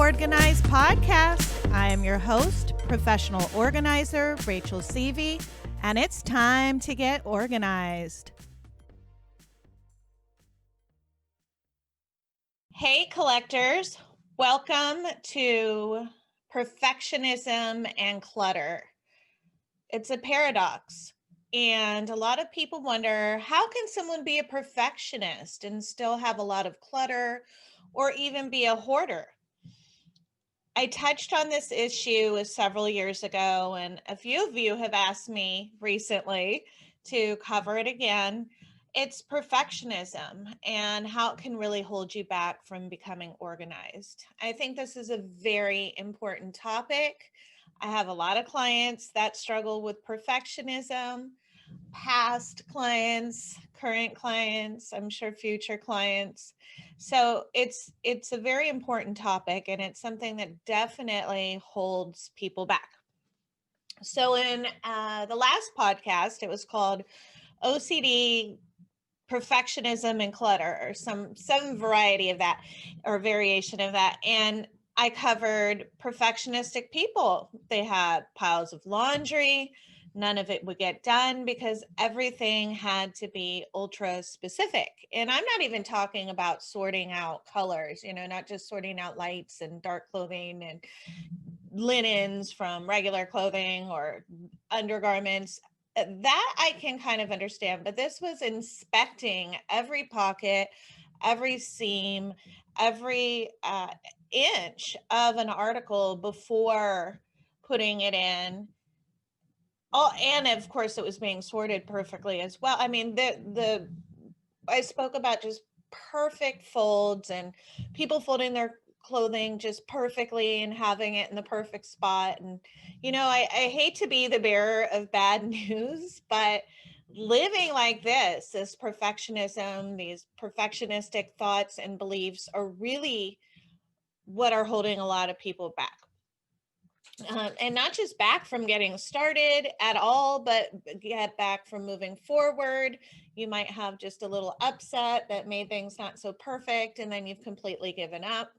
Hoardganize Podcast. I am your host, professional organizer, Rachel Seavey, and it's time to get organized. Hey, collectors. Welcome to Perfectionism and Clutter. It's a paradox. And a lot of people wonder, how can someone be a perfectionist and still have a lot of clutter or even be a hoarder? I touched on this issue several years ago, and a few of you have asked me recently to cover it again. It's perfectionism and how it can really hold you back from becoming organized. I think this is a very important topic. I have a lot of clients that struggle with perfectionism, past clients, current clients, I'm sure future clients. So it's a very important topic, and it's something that definitely holds people back. So in the last podcast, it was called OCD, Perfectionism and Clutter, or some variety of that or variation of that. And I covered perfectionistic people. They had piles of laundry. None of it would get done because everything had to be ultra specific. And I'm not even talking about sorting out colors, not just sorting out lights and dark clothing and linens from regular clothing or undergarments. That I can kind of understand, but this was inspecting every pocket, every seam, every inch of an article before putting it in. Oh, and of course it was being sorted perfectly as well. I mean, I spoke about just perfect folds and people folding their clothing just perfectly and having it in the perfect spot. And, I hate to be the bearer of bad news, but living like this perfectionism, these perfectionistic thoughts and beliefs are really what are holding a lot of people back. And not just back from getting started at all, but get back from moving forward. You might have just a little upset that made things not so perfect, and then you've completely given up.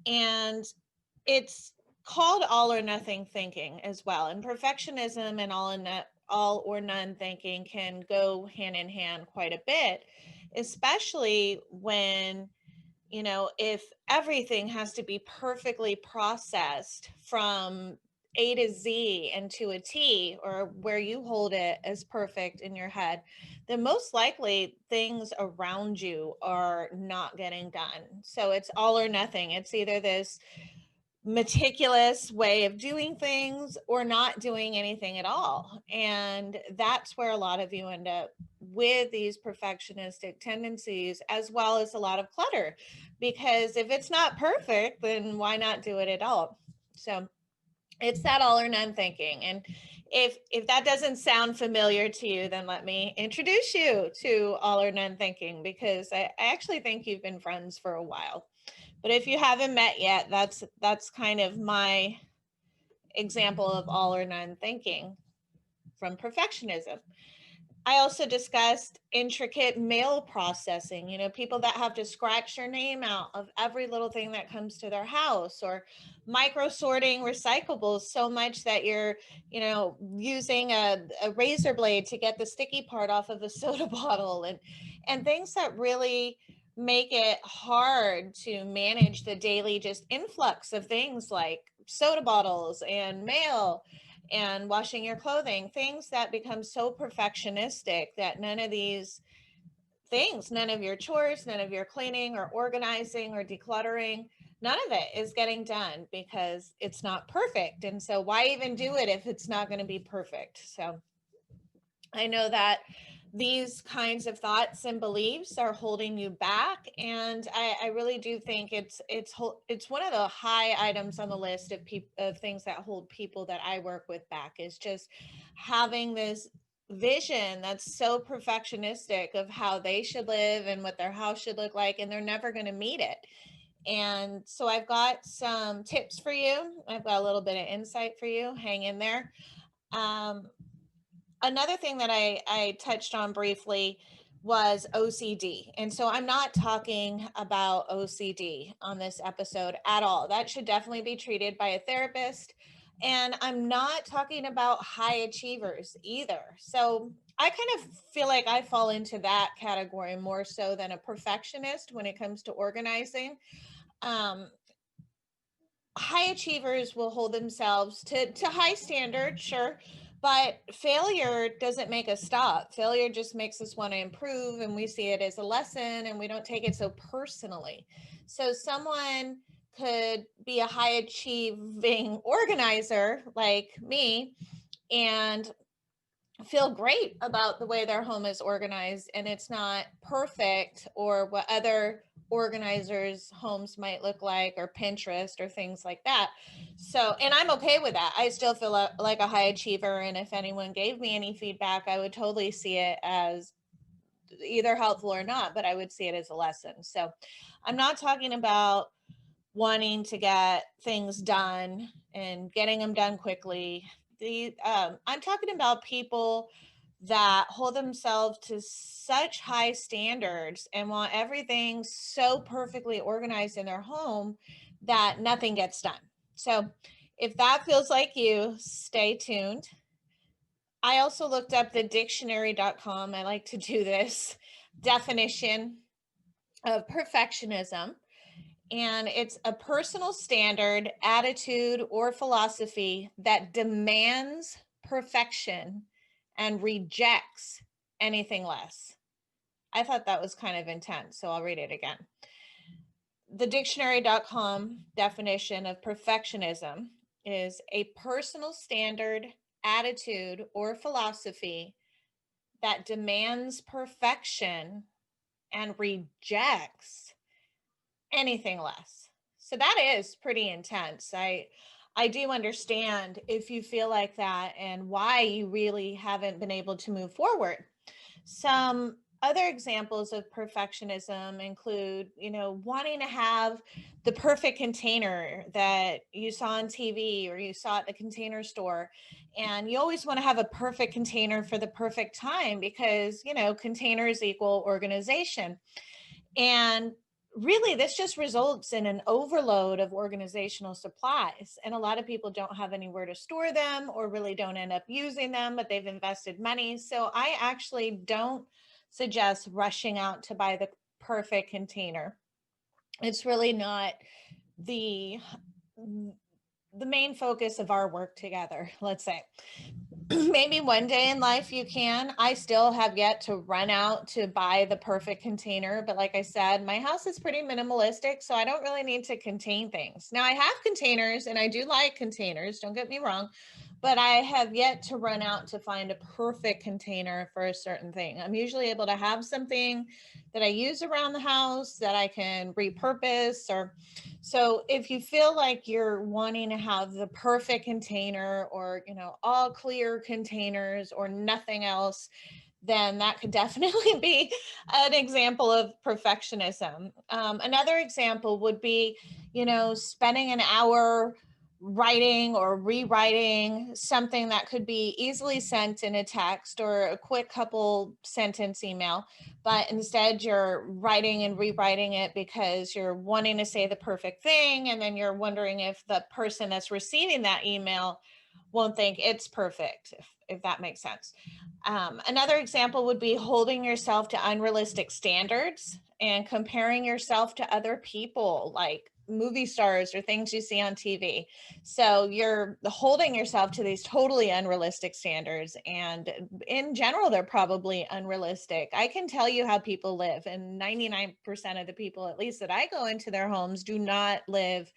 And it's called all or nothing thinking as well. And perfectionism and all or none thinking can go hand in hand quite a bit, especially when if everything has to be perfectly processed from A to Z and to a T, or where you hold it as perfect in your head, then most likely things around you are not getting done. So it's all or nothing. It's either this meticulous way of doing things or not doing anything at all. And that's where a lot of you end up with these perfectionistic tendencies, as well as a lot of clutter, because if it's not perfect, then why not do it at all? So it's that all or none thinking. And if that doesn't sound familiar to you, then let me introduce you to all or none thinking, because I actually think you've been friends for a while. But if you haven't met yet, that's kind of my example of all or none thinking from perfectionism. I also discussed intricate mail processing, people that have to scratch their name out of every little thing that comes to their house, or micro sorting recyclables so much that you're, using a razor blade to get the sticky part off of a soda bottle, and things that really make it hard to manage the daily just influx of things like soda bottles and mail and washing your clothing, things that become so perfectionistic that none of these things, none of your chores, none of your cleaning or organizing or decluttering, none of it is getting done because it's not perfect. And so why even do it if it's not going to be perfect? So I know that these kinds of thoughts and beliefs are holding you back, and I really do think it's one of the high items on the list of things that hold people that I work with back, is just having this vision that's so perfectionistic of how they should live and what their house should look like, and they're never going to meet it. And so I've got some tips for you. I've got a little bit of insight for you. Hang in there. Another thing that I touched on briefly was OCD. And so I'm not talking about OCD on this episode at all. That should definitely be treated by a therapist. And I'm not talking about high achievers either. So I kind of feel like I fall into that category more so than a perfectionist when it comes to organizing. Um, High achievers will hold themselves to high standards, sure, but failure doesn't make us stop. Failure just makes us want to improve, and we see it as a lesson, and we don't take it so personally. So someone could be a high achieving organizer like me and feel great about the way their home is organized, and it's not perfect or what other organizers homes might look like, or Pinterest or things like that. So, and I'm okay with that. I still feel like a high achiever, and if anyone gave me any feedback, I would totally see it as either helpful or not, but I would see it as a lesson. So I'm not talking about wanting to get things done and getting them done quickly. I'm talking about people that hold themselves to such high standards and want everything so perfectly organized in their home that nothing gets done. So if that feels like you, stay tuned. I also looked up the dictionary.com. I like to do this definition of perfectionism. And it's a personal standard, attitude, or philosophy that demands perfection and rejects anything less. I thought that was kind of intense, so I'll read it again. The dictionary.com definition of perfectionism is a personal standard, attitude, or philosophy that demands perfection and rejects anything less. So that is pretty intense. I do understand if you feel like that and why you really haven't been able to move forward. Some other examples of perfectionism include, wanting to have the perfect container that you saw on TV or you saw at the Container Store. And you always want to have a perfect container for the perfect time because, containers equal organization. And really, this just results in an overload of organizational supplies. And a lot of people don't have anywhere to store them or really don't end up using them, but they've invested money. So I actually don't suggest rushing out to buy the perfect container. It's really not the main focus of our work together, let's say. Maybe one day in life you can. I still have yet to run out to buy the perfect container. But like I said, my house is pretty minimalistic, so I don't really need to contain things. Now I have containers and I do like containers, don't get me wrong, but I have yet to run out to find a perfect container for a certain thing. I'm usually able to have something that I use around the house that I can repurpose. Or so if you feel like you're wanting to have the perfect container or, all clear containers or nothing else, then that could definitely be an example of perfectionism. Another example would be, spending an hour writing or rewriting something that could be easily sent in a text or a quick couple sentence email, but instead you're writing and rewriting it because you're wanting to say the perfect thing, and then you're wondering if the person that's receiving that email won't think it's perfect, if that makes sense. Another example would be holding yourself to unrealistic standards and comparing yourself to other people, like movie stars or things you see on TV. So you're holding yourself to these totally unrealistic standards. And in general, they're probably unrealistic. I can tell you how people live, and 99% of the people, at least that I go into their homes, do not live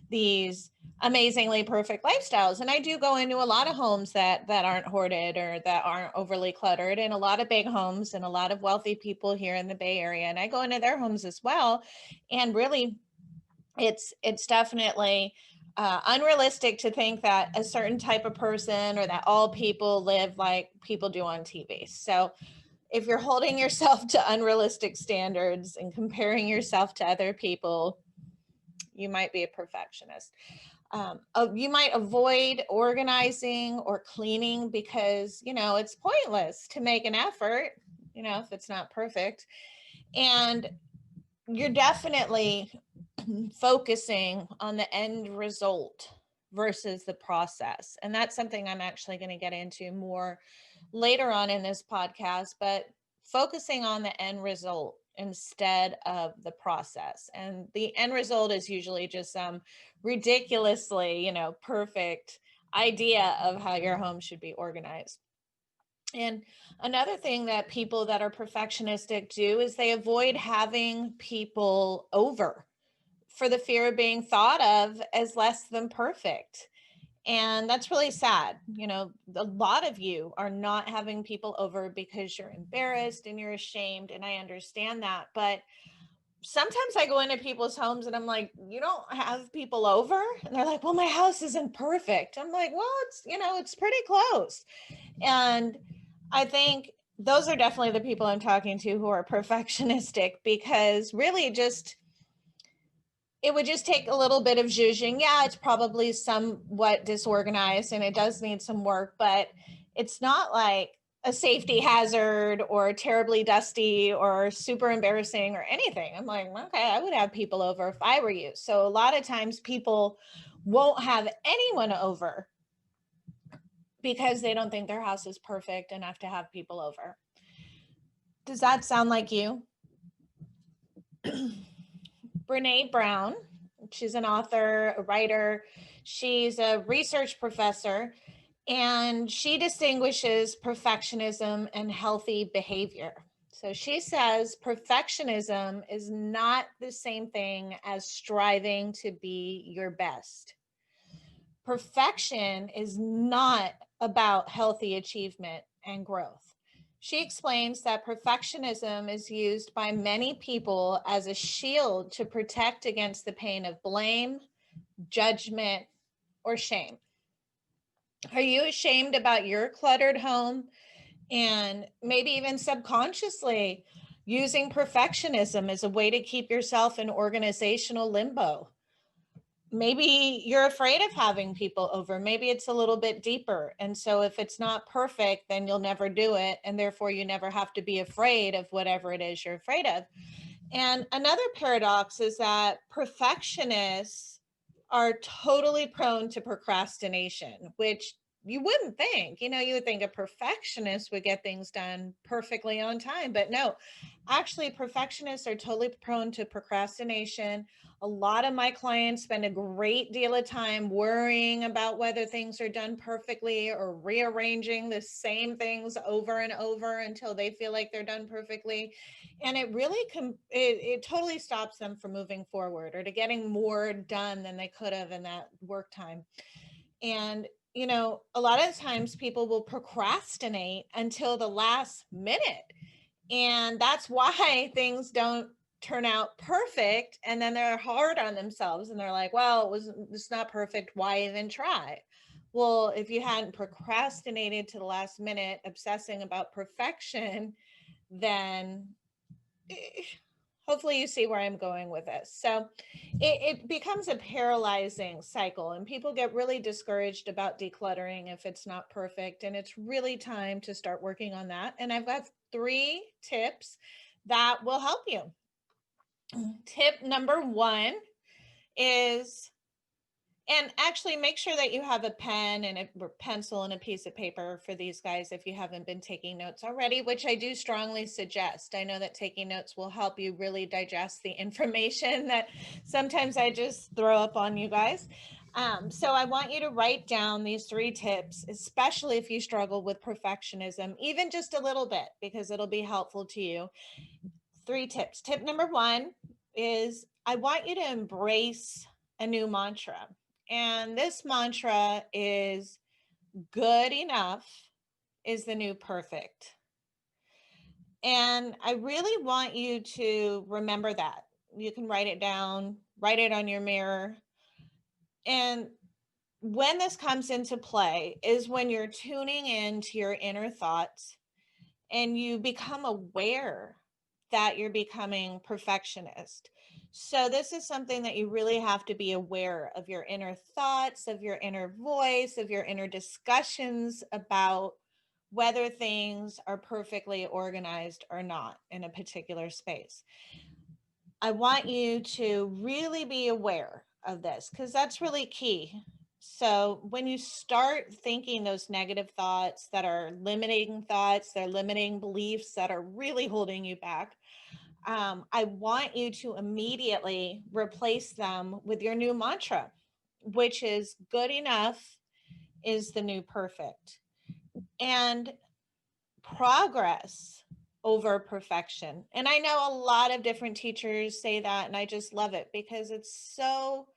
these amazingly perfect lifestyles. And I do go into a lot of homes that aren't hoarded or that aren't overly cluttered, and a lot of big homes and a lot of wealthy people here in the Bay Area. And I go into their homes as well. And really, it's definitely unrealistic to think that a certain type of person or that all people live like people do on TV. So if you're holding yourself to unrealistic standards and comparing yourself to other people, you might be a perfectionist. You might avoid organizing or cleaning because, it's pointless to make an effort. if it's not perfect. And you're definitely focusing on the end result versus the process. And that's something I'm actually going to get into more later on in this podcast, but focusing on the end result instead of the process. And the end result is usually just some ridiculously, perfect idea of how your home should be organized. And another thing that people that are perfectionistic do is they avoid having people over for the fear of being thought of as less than perfect. And that's really sad. A lot of you are not having people over because you're embarrassed and you're ashamed. And I understand that. But sometimes I go into people's homes and I'm like, you don't have people over? And they're like, well, my house isn't perfect. I'm like, well, it's pretty close. And I think those are definitely the people I'm talking to who are perfectionistic, because really it would just take a little bit of zhuzhing. Yeah, it's probably somewhat disorganized and it does need some work, but it's not like a safety hazard or terribly dusty or super embarrassing or anything. I'm like, okay, I would have people over if I were you. So a lot of times people won't have anyone over because they don't think their house is perfect enough to have people over. Does that sound like you? Brene Brown, she's an author, a writer. She's a research professor, and she distinguishes perfectionism and healthy behavior. So she says perfectionism is not the same thing as striving to be your best. Perfection is not about healthy achievement and growth. She explains that perfectionism is used by many people as a shield to protect against the pain of blame, judgment, or shame. Are you ashamed about your cluttered home and maybe even subconsciously using perfectionism as a way to keep yourself in organizational limbo? Maybe you're afraid of having people over. Maybe it's a little bit deeper. And so if it's not perfect, then you'll never do it. And therefore you never have to be afraid of whatever it is you're afraid of. And another paradox is that perfectionists are totally prone to procrastination, which you wouldn't think. You would think a perfectionist would get things done perfectly on time, but no, actually perfectionists are totally prone to procrastination. A lot of my clients spend a great deal of time worrying about whether things are done perfectly or rearranging the same things over and over until they feel like they're done perfectly. And it really it totally stops them from moving forward or to getting more done than they could have in that work time. And a lot of times people will procrastinate until the last minute, and that's why things don't turn out perfect. And then they're hard on themselves and they're like, well, it's not perfect, why even try? Well, if you hadn't procrastinated to the last minute obsessing about perfection, then hopefully you see where I'm going with this. So it becomes a paralyzing cycle, and people get really discouraged about decluttering if it's not perfect. And it's really time to start working on that. And I've got 3 tips that will help you. Tip number 1 is, and actually make sure that you have a pen and a pencil and a piece of paper for these guys if you haven't been taking notes already, which I do strongly suggest. I know that taking notes will help you really digest the information that sometimes I just throw up on you guys. So I want you to write down these 3 tips, especially if you struggle with perfectionism, even just a little bit, because it'll be helpful to you. 3 tips. Tip number 1 is, I want you to embrace a new mantra. And this mantra is, good enough is the new perfect. And I really want you to remember that. You can write it down, write it on your mirror. And when this comes into play is when you're tuning into your inner thoughts and you become aware that you're becoming perfectionist. So this is something that you really have to be aware of, your inner thoughts, of your inner voice, of your inner discussions about whether things are perfectly organized or not in a particular space. I want you to really be aware of this because that's really key. So when you start thinking those negative thoughts that are limiting thoughts, they're limiting beliefs that are really holding you back, I want you to immediately replace them with your new mantra, which is good enough is the new perfect. And progress over perfection. And I know a lot of different teachers say that, and I just love it because it's so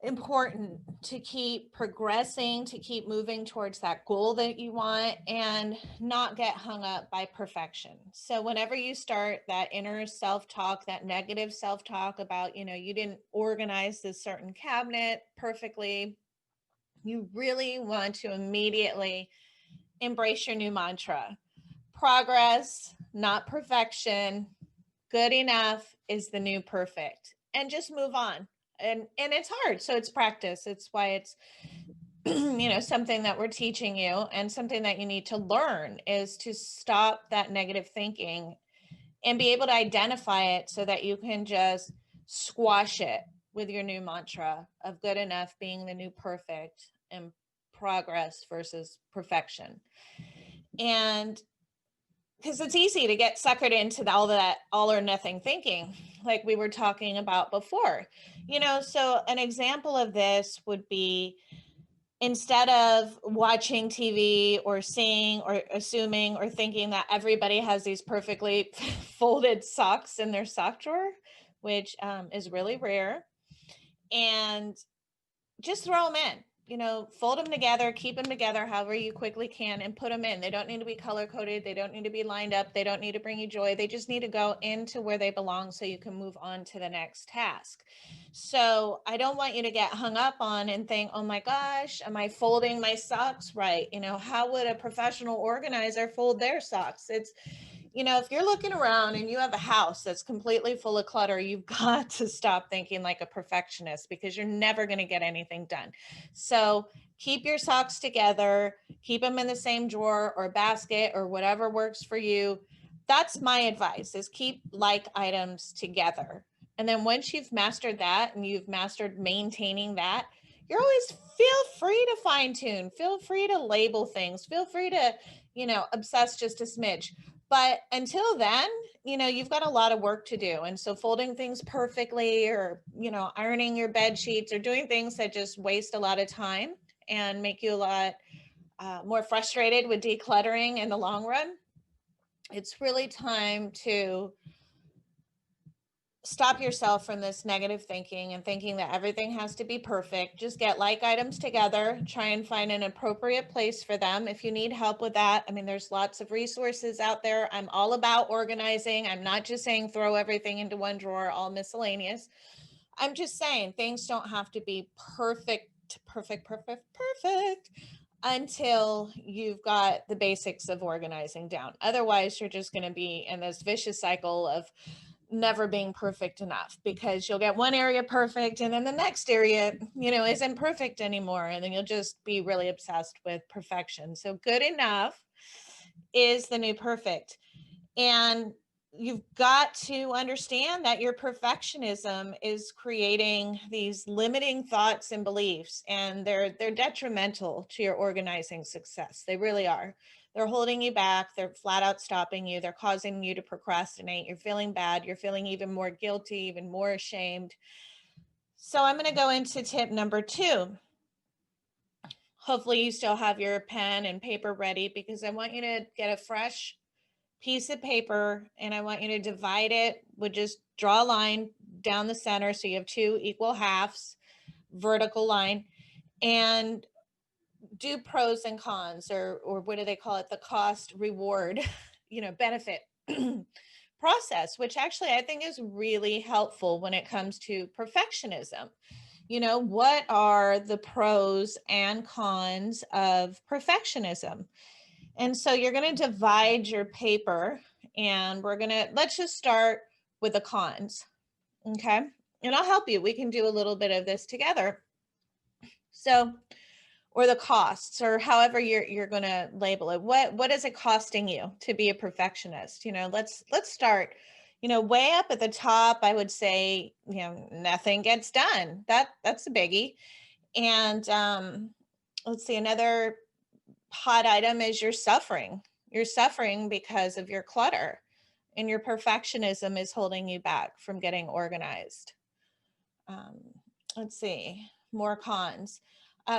important to keep progressing, to keep moving towards that goal that you want and not get hung up by perfection. So whenever you start that inner self-talk, that negative self-talk about, you didn't organize this certain cabinet perfectly, you really want to immediately embrace your new mantra. Progress, not perfection. Good enough is the new perfect. And just move on. And it's hard. So it's practice. It's why it's something that we're teaching you, and something that you need to learn is to stop that negative thinking and be able to identify it so that you can just squash it with your new mantra of good enough being the new perfect and progress versus perfection. And because it's easy to get suckered into all that all or nothing thinking, like we were talking about before. So an example of this would be, instead of watching TV or seeing or assuming or thinking that everybody has these perfectly folded socks in their sock drawer, which is really rare, and just throw them in. Fold them together, keep them together however you quickly can, and put them in. They don't need to be color coded. They don't need to be lined up. They don't need to bring you joy. They just need to go into where they belong so you can move on to the next task. So I don't want you to get hung up on and think, oh my gosh, am I folding my socks right? How would a professional organizer fold their socks? It's, if you're looking around and you have a house that's completely full of clutter, you've got to stop thinking like a perfectionist, because you're never going to get anything done. So keep your socks together, keep them in the same drawer or basket or whatever works for you. That's my advice, is keep like items together. And then once you've mastered that and you've mastered maintaining that, you're always feel free to fine tune, feel free to label things, feel free to, obsess just a smidge. But until then, you've got a lot of work to do. And so folding things perfectly, or, ironing your bed sheets, or doing things that just waste a lot of time and make you a lot more frustrated with decluttering in the long run, it's really time to stop yourself from this negative thinking and thinking that everything has to be perfect. Just get like items together, try and find an appropriate place for them. If you need help with that, there's lots of resources out there. I'm all about organizing. I'm not just saying throw everything into one drawer, all miscellaneous. I'm just saying things don't have to be perfect until you've got the basics of organizing down. Otherwise, you're just going to be in this vicious cycle of never being perfect enough, because you'll get one area perfect and then the next area, isn't perfect anymore. And then you'll just be really obsessed with perfection. So good enough is the new perfect. And you've got to understand that your perfectionism is creating these limiting thoughts and beliefs, and they're detrimental to your organizing success. They really are. They're holding you back. They're flat out stopping you. They're causing you to procrastinate. You're feeling bad. You're feeling even more guilty, even more ashamed. So I'm going to go into tip number 2. Hopefully you still have your pen and paper ready, because I want you to get a fresh piece of paper and I want you to divide it with, just draw a line down the center so you have 2 equal halves, vertical line, and do pros and cons, or what do they call it? The cost reward, benefit process, which actually I think is really helpful when it comes to perfectionism. What are the pros and cons of perfectionism? And so you're going to divide your paper, and let's just start with the cons. Okay. And I'll help you. We can do a little bit of this together. So or the costs, or however you're going to label it. What is it costing you to be a perfectionist? Let's start, way up at the top. I would say, nothing gets done. That's a biggie. And let's see, another hot item is you're suffering. You're suffering because of your clutter, and your perfectionism is holding you back from getting organized. Um, let's see, more cons.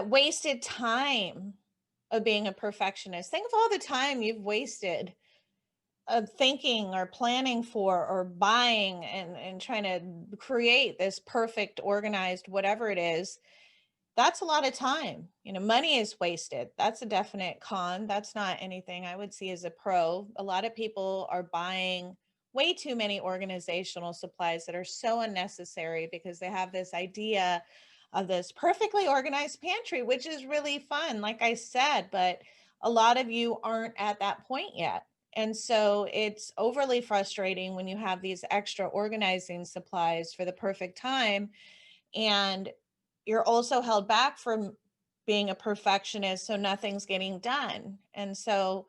Wasted time of being a perfectionist. Think of all the time you've wasted of thinking or planning for or buying and trying to create this perfect, organized, whatever it is. That's a lot of time. Money is wasted. That's a definite con. That's not anything I would see as a pro. A lot of people are buying way too many organizational supplies that are so unnecessary because they have this idea of this perfectly organized pantry, which is really fun, like I said, but a lot of you aren't at that point yet. And so it's overly frustrating when you have these extra organizing supplies for the perfect time, and you're also held back from being a perfectionist, so nothing's getting done. And so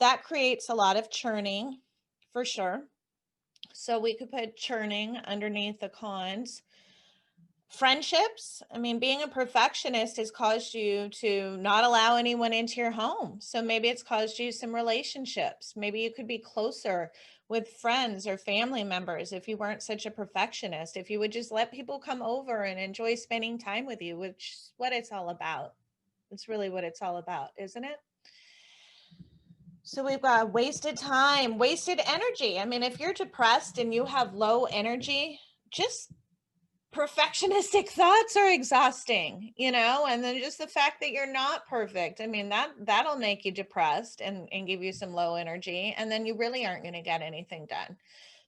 that creates a lot of churning for sure. So we could put churning underneath the cons. Friendships. I mean, being a perfectionist has caused you to not allow anyone into your home. So maybe it's caused you some relationships. Maybe you could be closer with friends or family members if you weren't such a perfectionist, if you would just let people come over and enjoy spending time with you, which is what it's all about. It's really what it's all about, isn't it? So we've got wasted time, wasted energy. I mean, if you're depressed and you have low energy, just perfectionistic thoughts are exhausting, and then just the fact that you're not perfect. I mean, that'll make you depressed and give you some low energy, and then you really aren't going to get anything done.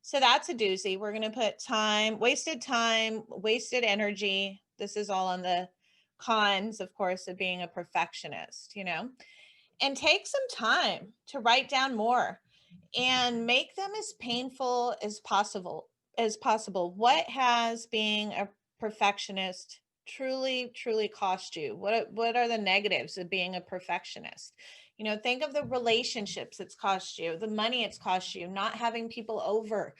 So that's a doozy. We're going to put time, wasted energy. This is all on the cons, of course, of being a perfectionist, and take some time to write down more and make them as painful as possible. What has being a perfectionist truly cost you? What are the negatives of being a perfectionist? Think of the relationships it's cost you, the money it's cost you, not having people over,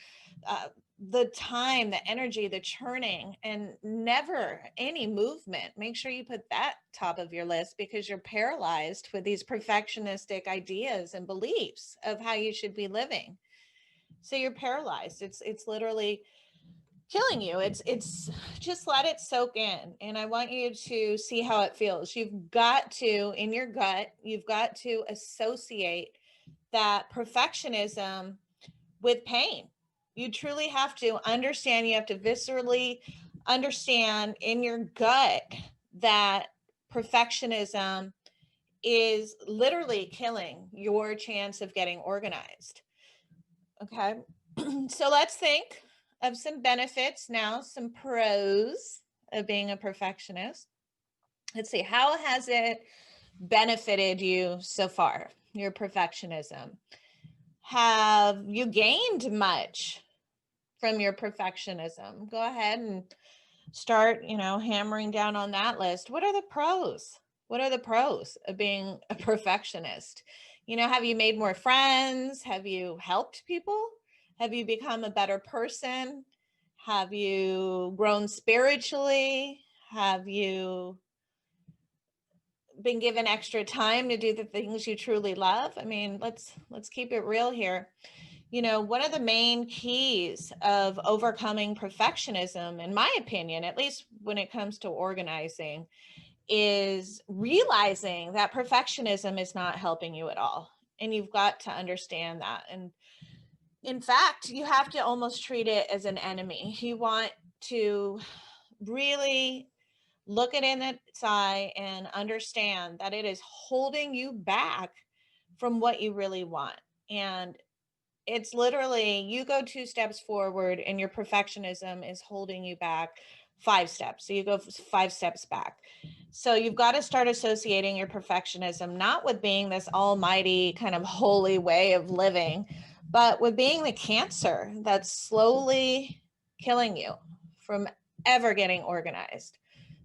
the time, the energy, the churning, and never any movement. Make sure you put that top of your list, because you're paralyzed with these perfectionistic ideas and beliefs of how you should be living. So you're paralyzed. It's literally killing you. It's just let it soak in. And I want you to see how it feels. You've got to, in your gut, you've got to associate that perfectionism with pain. You truly have to understand, you have to viscerally understand in your gut that perfectionism is literally killing your chance of getting organized. Okay. So let's think of some benefits now, some pros of being a perfectionist. Let's see, how has it benefited you so far, your perfectionism? Have you gained much from your perfectionism? Go ahead and start, hammering down on that list. What are the pros? What are the pros of being a perfectionist? Have you made more friends? Have you helped people? Have you become a better person? Have you grown spiritually? Have you been given extra time to do the things you truly love? I mean, let's keep it real here. One of the main keys of overcoming perfectionism, in my opinion, at least when it comes to organizing, is realizing that perfectionism is not helping you at all. And you've got to understand that. And in fact, you have to almost treat it as an enemy. You want to really look it in its eye and understand that it is holding you back from what you really want. And it's literally, you go 2 steps forward and your perfectionism is holding you back 5 steps. So you go 5 steps back. So you've got to start associating your perfectionism, not with being this almighty kind of holy way of living, but with being the cancer that's slowly killing you from ever getting organized.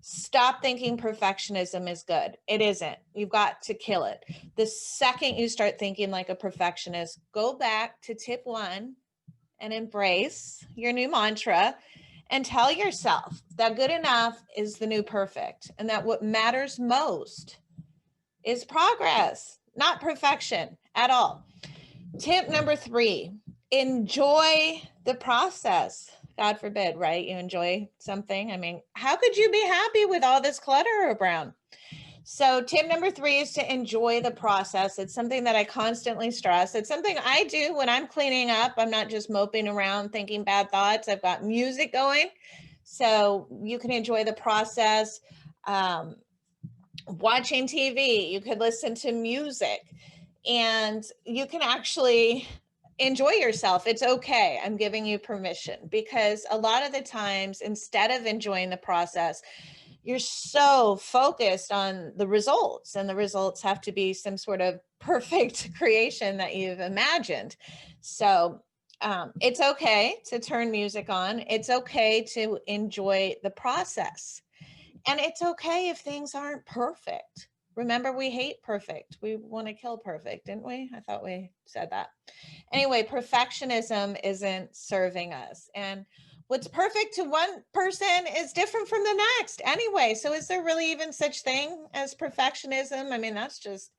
Stop thinking perfectionism is good. It isn't. You've got to kill it. The second you start thinking like a perfectionist, go back to tip 1 and embrace your new mantra and tell yourself that good enough is the new perfect, and that what matters most is progress, not perfection at all. Tip number 3, enjoy the process. God forbid, right? You enjoy something. I mean, how could you be happy with all this clutter around? So tip number 3 is to enjoy the process. It's something that I constantly stress. It's something I do when I'm cleaning up. I'm not just moping around thinking bad thoughts. I've got music going. So you can enjoy the process. Watching TV, you could listen to music, and you can actually enjoy yourself. It's okay. I'm giving you permission, because a lot of the times, instead of enjoying the process, you're so focused on the results, and the results have to be some sort of perfect creation that you've imagined. So it's okay to turn music on. It's okay to enjoy the process. And it's okay if things aren't perfect. Remember, we hate perfect. We want to kill perfect, didn't we? I thought we said that. Anyway, perfectionism isn't serving us. And what's perfect to one person is different from the next anyway. So is there really even such thing as perfectionism? I mean, that's just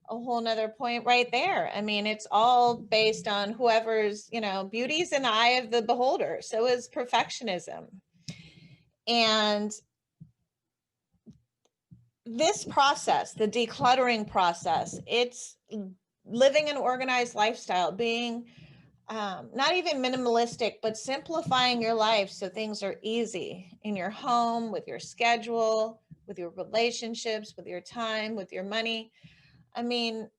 a whole nother point right there. I mean, it's all based on whoever's, beauty's in the eye of the beholder. So is perfectionism. And this process, the decluttering process, it's living an organized lifestyle, being not even minimalistic, but simplifying your life so things are easy in your home, with your schedule, with your relationships, with your time, with your money. I mean,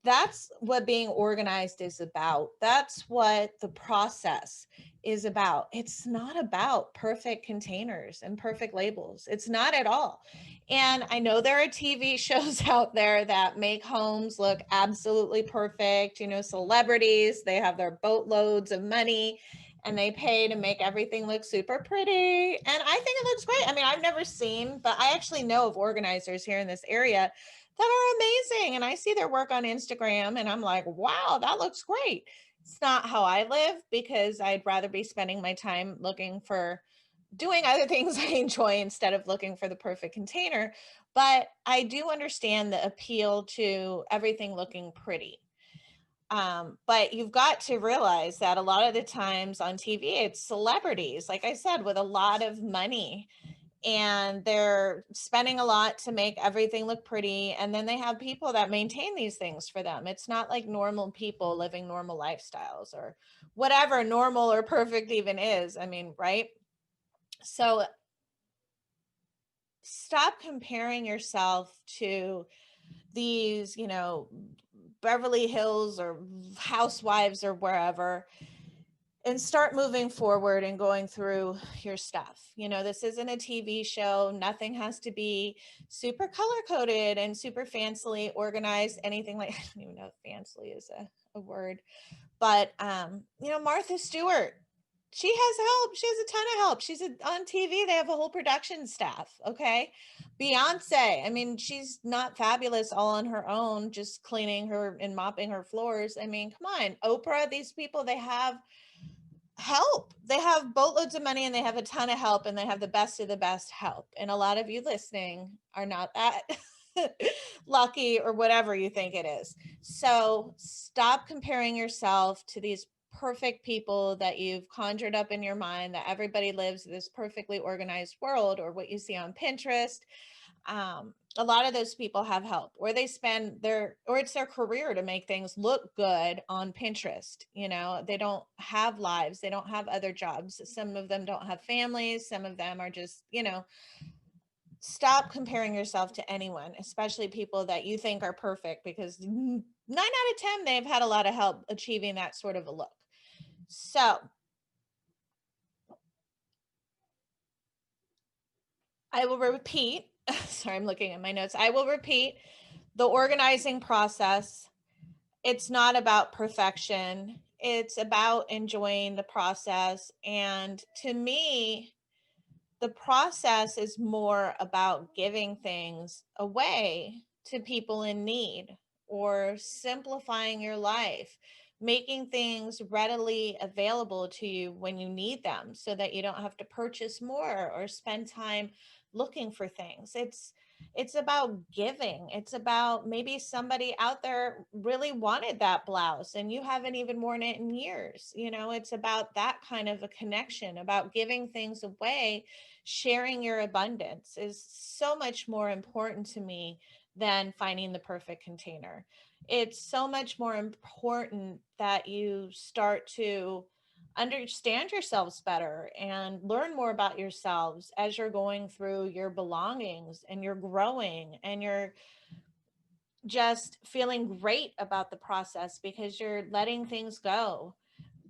that's what being organized is about. That's what the process is about. It's not about perfect containers and perfect labels. It's not at all. And I know there are TV shows out there that make homes look absolutely perfect. Celebrities, they have their boatloads of money and they pay to make everything look super pretty. And I think it looks great. I mean, I've never seen, but I actually know of organizers here in this area that are amazing. And I see their work on Instagram and I'm like, wow, that looks great. It's not how I live, because I'd rather be spending my time looking for doing other things I enjoy instead of looking for the perfect container. But I do understand the appeal to everything looking pretty. But you've got to realize that a lot of the times on TV, it's celebrities, like I said, with a lot of money, and they're spending a lot to make everything look pretty. And then they have people that maintain these things for them. It's not like normal people living normal lifestyles, or whatever normal or perfect even is. I mean, right? So stop comparing yourself to these, Beverly Hills or housewives or wherever, and start moving forward and going through your stuff. This isn't a TV show. Nothing has to be super color coded and super fancily organized, anything like, I don't even know if fancily is a word, but, Martha Stewart, she has help. She has a ton of help. She's on TV. They have a whole production staff. Okay. Beyonce, I mean, she's not fabulous all on her own, just cleaning her and mopping her floors. I mean, come on, Oprah, these people, they have help. They have boatloads of money and they have a ton of help, and they have the best of the best help. And a lot of you listening are not that lucky, or whatever you think it is. So stop comparing yourself to these perfect people that you've conjured up in your mind, that everybody lives this perfectly organized world, or what you see on Pinterest. A lot of those people have help, or they spend or it's their career to make things look good on Pinterest. They don't have lives. They don't have other jobs. Some of them don't have families. Some of them are just, stop comparing yourself to anyone, especially people that you think are perfect, because 9 out of 10, they've had a lot of help achieving that sort of a look. So I will repeat, sorry, I'm looking at my notes. I will repeat the organizing process. It's not about perfection. It's about enjoying the process. And to me, the process is more about giving things away to people in need or simplifying your life, making things readily available to you when you need them so that you don't have to purchase more or spend time looking for things. It's about giving. It's about maybe somebody out there really wanted that blouse and you haven't even worn it in years. It's about that kind of a connection, about giving things away. Sharing your abundance is so much more important to me than finding the perfect container. It's so much more important that you start to understand yourselves better and learn more about yourselves as you're going through your belongings and you're growing and you're just feeling great about the process because you're letting things go.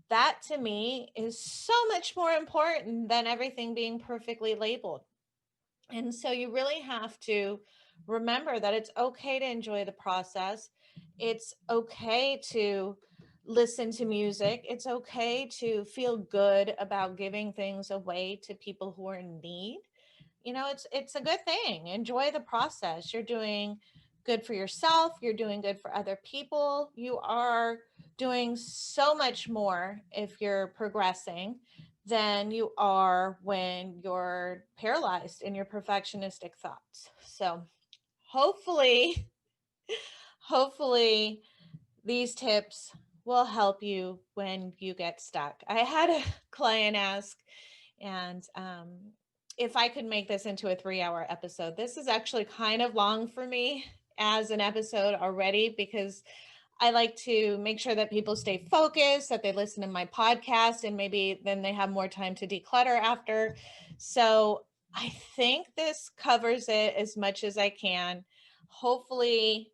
That to me is so much more important than everything being perfectly labeled. And so you really have to remember that it's okay to enjoy the process. It's okay to listen to music. It's okay to feel good about giving things away to people who are in need. It's a good thing. Enjoy the process. You're doing good for yourself, you're doing good for other people. You are doing so much more if you're progressing than you are when you're paralyzed in your perfectionistic thoughts. So, hopefully, hopefully these tips will help you when you get stuck. I had a client ask, and if I could make this into a 3-hour episode. This is actually kind of long for me as an episode already because I like to make sure that people stay focused, that they listen to my podcast, and maybe then they have more time to declutter after. So I think this covers it as much as I can. Hopefully,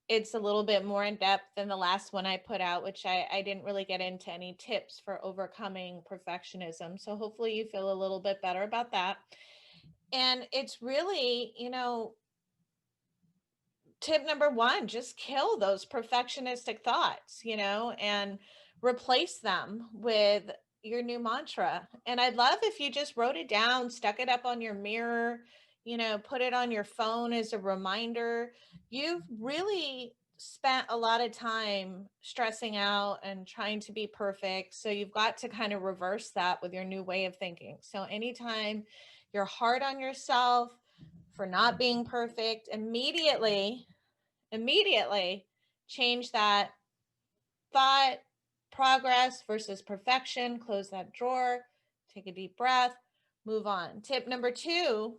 it's a little bit more in depth than the last one I put out, which I didn't really get into any tips for overcoming perfectionism. So hopefully you feel a little bit better about that. And it's really, tip number one, just kill those perfectionistic thoughts, and replace them with your new mantra. And I'd love if you just wrote it down, stuck it up on your mirror, put it on your phone as a reminder. You've really spent a lot of time stressing out and trying to be perfect. So you've got to kind of reverse that with your new way of thinking. So anytime you're hard on yourself for not being perfect, immediately change that thought: progress versus perfection. Close that drawer, take a deep breath, move on. Tip number 2,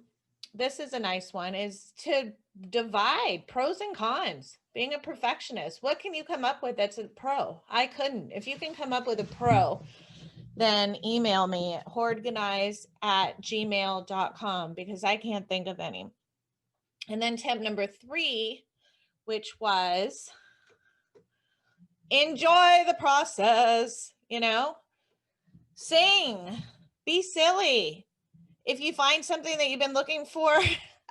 this is a nice one, is to divide pros and cons. Being a perfectionist, what can you come up with that's a pro? I couldn't. If you can come up with a pro, then email me at hoardganize@gmail.com because I can't think of any. And then tip number 3, which was enjoy the process, sing, be silly. If you find something that you've been looking for,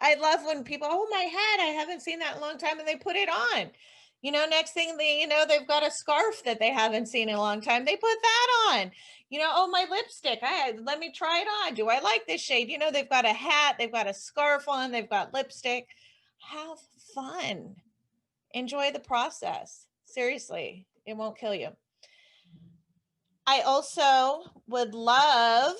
I love when people, oh, my hat, I haven't seen that in a long time, and they put it on. Next thing they've got a scarf that they haven't seen in a long time. They put that on. Oh, my lipstick. Let me try it on. Do I like this shade? They've got a hat, they've got a scarf on, they've got lipstick. Have fun. Enjoy the process. Seriously, it won't kill you. I also would love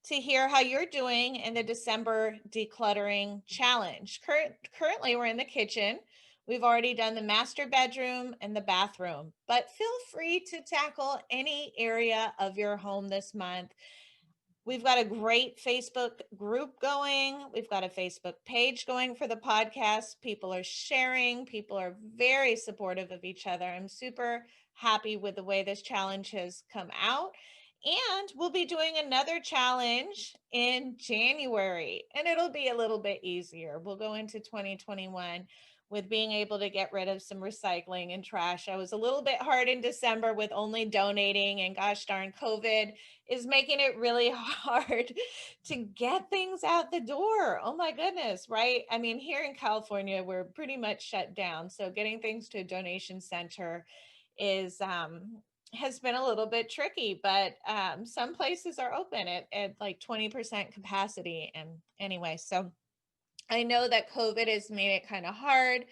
to hear how you're doing in the December decluttering challenge. Currently, we're in the kitchen. We've already done the master bedroom and the bathroom, but feel free to tackle any area of your home this month. We've got a great Facebook group going. We've got a Facebook page going for the podcast. People are sharing. People are very supportive of each other. I'm super happy with the way this challenge has come out. And we'll be doing another challenge in January, and it'll be a little bit easier. We'll go into 2021 with being able to get rid of some recycling and trash. I was a little bit hard in December with only donating, and gosh darn, COVID is making it really hard to get things out the door. Oh my goodness, right? I mean, here in California, we're pretty much shut down. So getting things to a donation center is has been a little bit tricky, but some places are open at like 20% capacity. And anyway, so I know that COVID has made it kind of hard.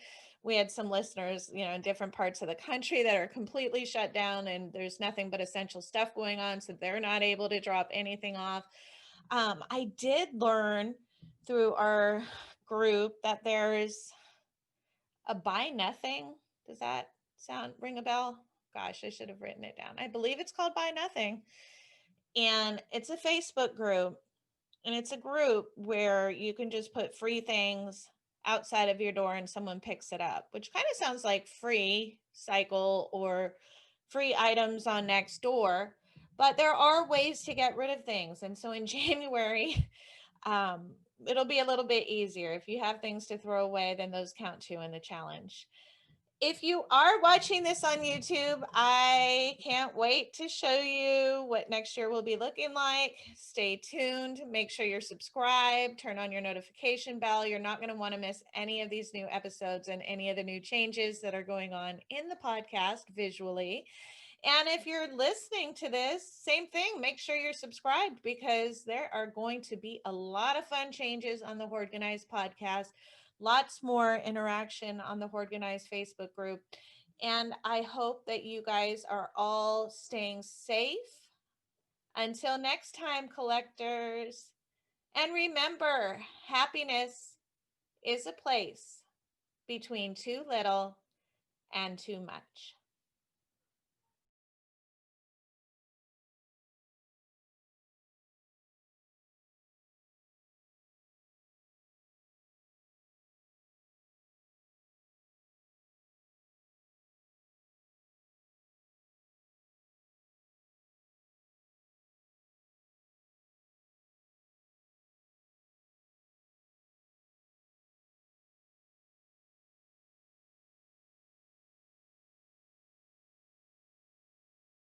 We had some listeners, in different parts of the country that are completely shut down and there's nothing but essential stuff going on. So they're not able to drop anything off. I did learn through our group that there's a buy nothing. Does that ring a bell? Gosh, I should have written it down. I believe it's called Buy Nothing. And it's a Facebook group. And it's a group where you can just put free things outside of your door and someone picks it up, which kind of sounds like free cycle or free items on Nextdoor. But there are ways to get rid of things. And so in January, it'll be a little bit easier. If you have things to throw away, then those count too in the challenge. If you are watching this on YouTube, I can't wait to show you what next year will be looking like. Stay tuned. Make sure you're subscribed. Turn on your notification bell. You're not going to want to miss any of these new episodes and any of the new changes that are going on in the podcast visually. And if you're listening to this, same thing, make sure you're subscribed because there are going to be a lot of fun changes on the Hoardganize podcast, lots more interaction on the Hoardganize Facebook group. And I hope that you guys are all staying safe. Until next time, collectors. And remember, happiness is a place between too little and too much.